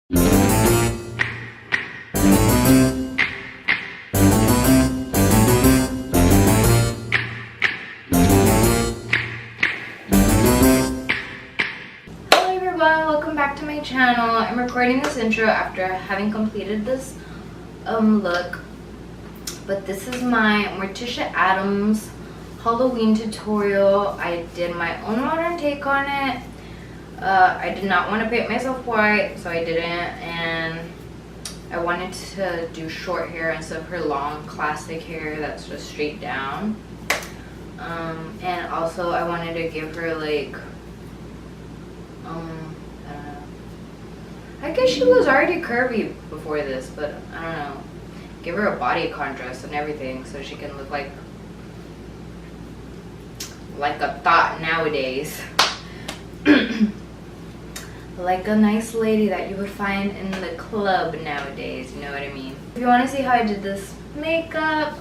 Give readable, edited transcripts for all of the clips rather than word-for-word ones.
Welcome back to my channel. I'm recording this intro after having completed this look, but this is my Morticia Addams Halloween tutorial. I did my own modern take on it. I did not want to paint myself white, so I didn't, and I wanted to do short hair instead of her long classic hair that's just straight down. And also I wanted to give her like I guess she was already curvy before this, but I don't know. Give her a body contrast and everything so she can look like a thought nowadays. Like a nice lady that you would find in the club nowadays, you know what I mean? If you want to see how I did this makeup,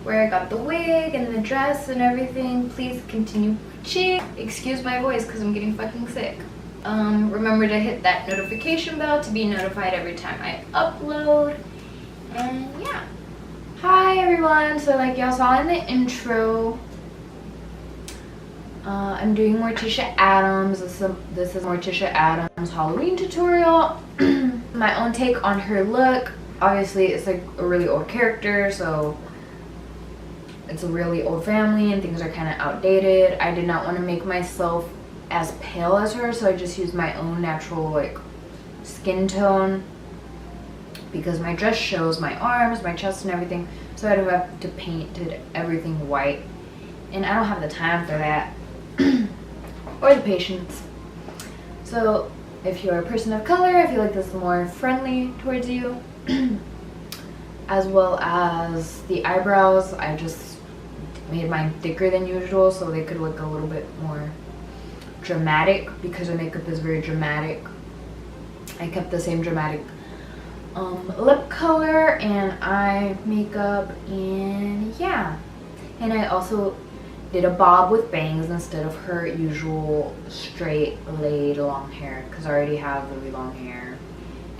where I got the wig and the dress and everything, please continue watching. Excuse my voice because I'm getting fucking sick. Remember to hit that notification bell to be notified every time I upload. And yeah. Hi everyone. So like y'all saw in the intro, I'm doing Morticia Addams. This is Morticia Addams Halloween tutorial. My own take on her look. Obviously it's like a really old character, so it's a really old family and things are kind of outdated. I did not want to make myself as pale as her, so I just used my own natural like skin tone because my dress shows my arms, my chest and everything, so I don't have to paint everything white, and I don't have the time for that or the patience. So if you're a person of color, I feel like this is more friendly towards you. As well as the eyebrows, I just made mine thicker than usual so they could look a little bit more dramatic because her makeup is very dramatic. I kept the same dramatic lip color and eye makeup, and yeah. And I also did a bob with bangs instead of her usual straight laid long hair because I already have really long hair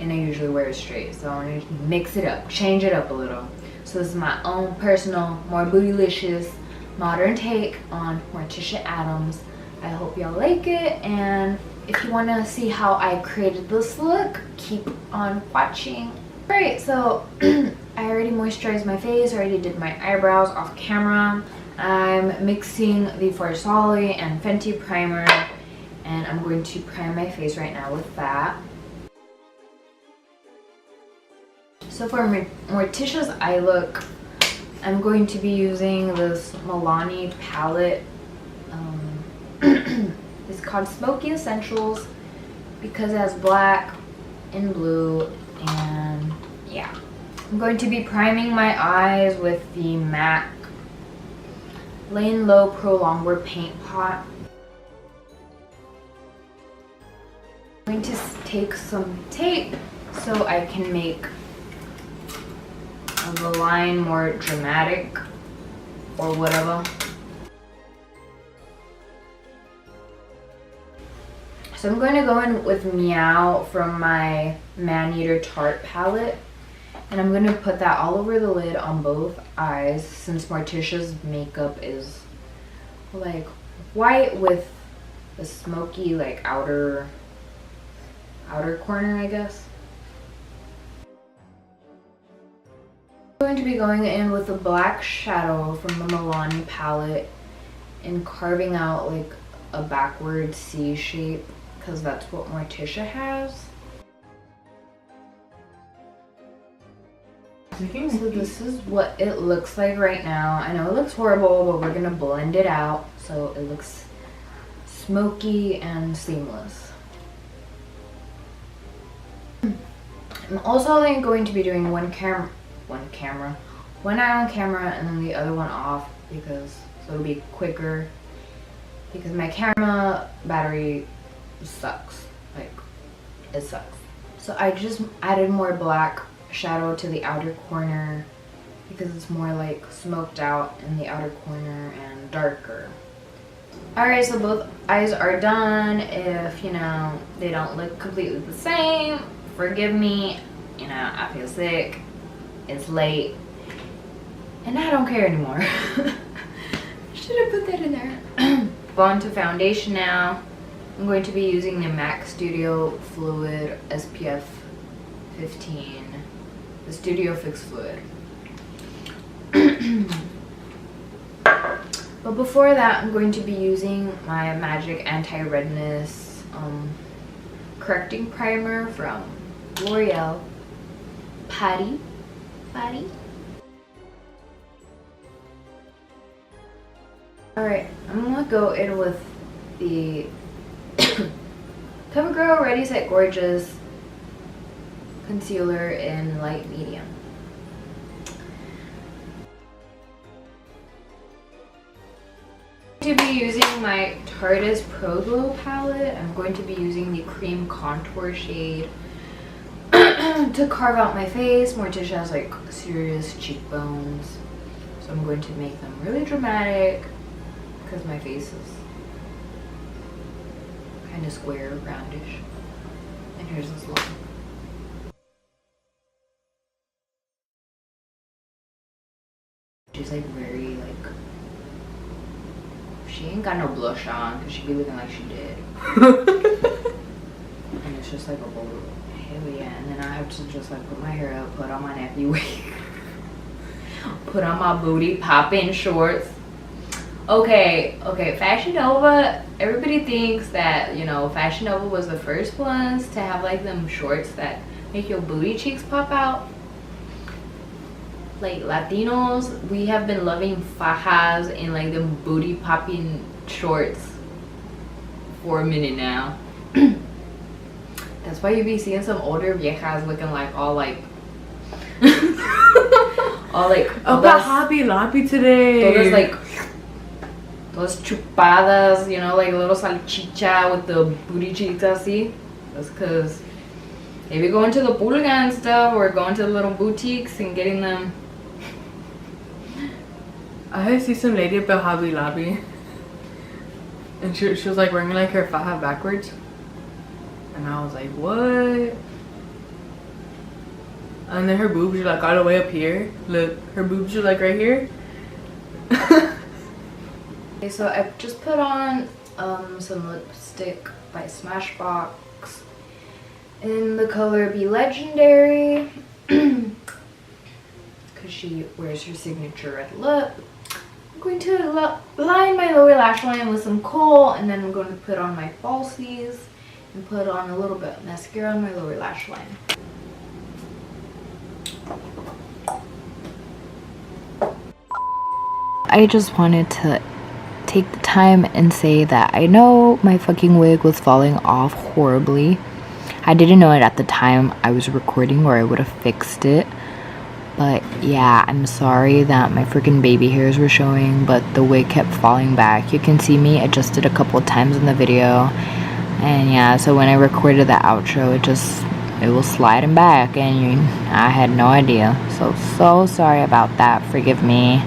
and I usually wear it straight, so I want to mix it up, change it up a little. So this is my own personal, more bootylicious modern take on Morticia Addams. I hope y'all like it, and if you want to see how I created this look, keep on watching. Alright, so I already moisturized my face, I already did my eyebrows off camera. I'm mixing the Farsali and Fenty primer, and I'm going to prime my face right now with that. So for Morticia's eye look, I'm going to be using this Milani palette. It's called Smoky Essentials because it has black and blue, and yeah. I'm going to be priming my eyes with the MAC Lay and Low Pro Longwear Paint Pot. I'm going to take some tape so I can make the line more dramatic or whatever. So I'm going to go in with Meow from my Maneater Tarte palette, and I'm going to put that all over the lid on both eyes since Morticia's makeup is like white with the smoky like outer corner, I guess. I'm going to be going in with a black shadow from the Milani palette and carving out like a backward C shape because that's what Morticia has. So this is what it looks like right now. I know it looks horrible, but we're gonna blend it out so it looks smoky and seamless. I'm also going to be doing one eye on camera and then the other one off because so it'll be quicker because my camera battery sucks. Like, it sucks. So I just added more black shadow to the outer corner because it's more like smoked out in the outer corner and darker. Alright, so both eyes are done. If, you know, they don't look completely the same, forgive me. You know, I feel sick. It's late. And I don't care anymore. Should have put that in there. On to foundation now. I'm going to be using the MAC Studio Fluid SPF 15. The Studio Fix Fluid. But before that, I'm going to be using my Magic Anti-Redness Correcting Primer from L'Oreal. Patty. Alright, I'm gonna go in with the CoverGirl Ready Set Gorgeous Concealer in light medium. To be using my Tarte Pro Glow palette. I'm going to be using the cream contour shade to carve out my face. Morticia has like serious cheekbones, so I'm going to make them really dramatic because my face is kind of square, roundish. And here's this long. She's like very like, she ain't got no blush on because she be looking like she did. And it's just like a bowl. Hell yeah. And then I have to just like put my hair up, put on my nappy wig, put on my booty popping shorts. Okay, Fashion Nova, everybody thinks that, you know, Fashion Nova was the first ones to have like them shorts that make your booty cheeks pop out. Like Latinos, we have been loving fajas and like them booty popping shorts for a minute now. That's why you be seeing some older viejas looking like all like all like up at Hobby Lobby today. Those like those chupadas, you know, like a little salchicha with the booty cheeks así. That's because they be going to the pulga and stuff, or going to the little boutiques and getting them. I see some lady up at Hobby Lobby, and she was like wearing like her faja backwards, and I was like, what? And then her boobs are like all the way up here. Look, her boobs are like right here. Okay, so I just put on some lipstick by Smashbox in the color Be Legendary because she wears her signature red lip. I'm going to line my lower lash line with some kohl, and then I'm going to put on my falsies and put on a little bit of mascara on my lower lash line. I just wanted to take the time and say that I know my fucking wig was falling off horribly. I didn't know it at the time I was recording, or I would have fixed it. But yeah, I'm sorry that my freaking baby hairs were showing, but the wig kept falling back. You can see me adjust it a couple of times in the video. And yeah, so when I recorded the outro, it was sliding back, and I had no idea. So sorry about that. Forgive me.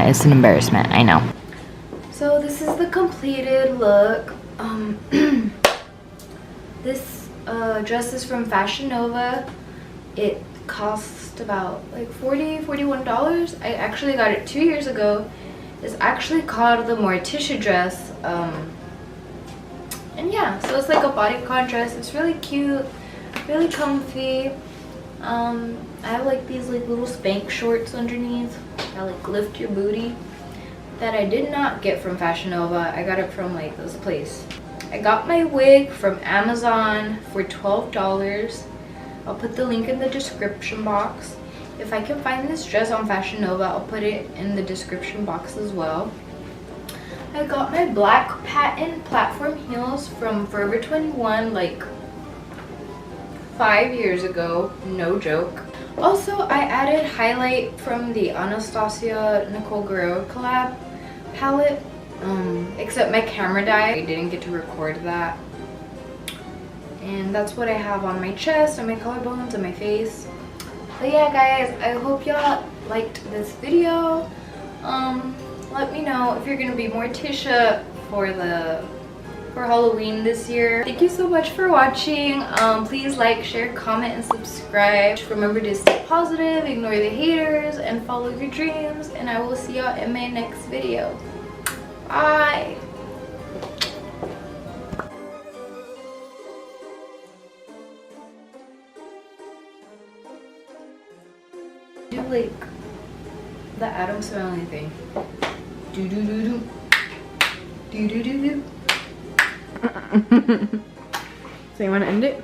It's an embarrassment, I know. So this is the completed look. This dress is from Fashion Nova. It cost about like $41. I actually got it 2 years ago. It's actually called the Morticia dress. And yeah, so it's like a bodycon dress. It's really cute, really comfy. I have like these like little spank shorts underneath that like lift your booty, that I did not get from Fashion Nova. I got it from like this place. I got my wig from Amazon for $12. I'll put the link in the description box. If I can find this dress on Fashion Nova, I'll put it in the description box as well. I got my black patent platform heels from Forever 21 like 5 years ago, no joke. Also, I added highlight from the Anastasia Nicole Guerrero collab palette, except my camera died. I didn't get to record that. And that's what I have on my chest and my collarbones and my face. But yeah guys, I hope y'all liked this video. let me know if you're gonna be Morticia for Halloween this year. Thank you so much for watching. Please like, share, comment, and subscribe. Remember to stay positive, ignore the haters, and follow your dreams. And I will see y'all in my next video. Bye. Do like the Addams Family thing. Do do do do. Do do do do. So you want to end it?